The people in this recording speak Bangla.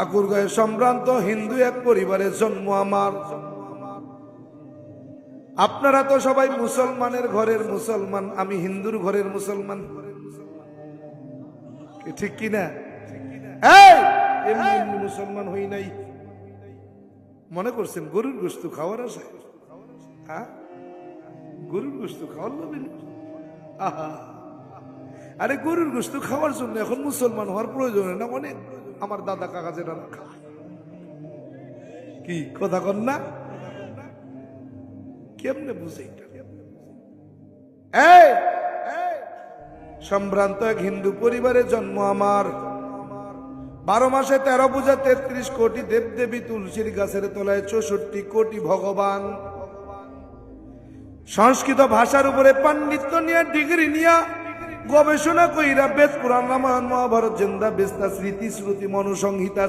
ঠাকুরগাঁয়ে সম্ভ্রান্ত হিন্দু এক পরিবারের জন্ম আমার। আপনারা তো সবাই মুসলমানের ঘরের মুসলমান, আমি হিন্দুর ঘরের মুসলমান, ঠিক কিনা? এমনি এমনি মুসলমান হই নাই। মনে করছেন গরুর গোশত খাওয়ার আশায়? হ্যাঁ, গরুর গোশত খাওয়ার লোভে? আহা, আরে গরুর গোশত খাওয়ার জন্য এখন মুসলমান হওয়ার প্রয়োজন না। অনেক আমার দাদা কাকা যেটা খায়, কি কথা কন না? কেমনে বুঝে? সম্ভ্রান্ত এক হিন্দু পরিবারে জন্ম আমার। 12 মাসে 13 পূজা, 33 কোটি দেবদেবী, তুলসীর গাছের তলায় 64 কোটি ভগবান। সংস্কৃত ভাষার উপরে পাণ্ডিত্য নিয়ে, ডিগ্রি নিয়ে, গবেষণা কইরা বেদ পুরাণ রামায়ণ মহাভারত জেন্দা বেস্তা স্মৃতি শ্রুতি মনুসংহিতা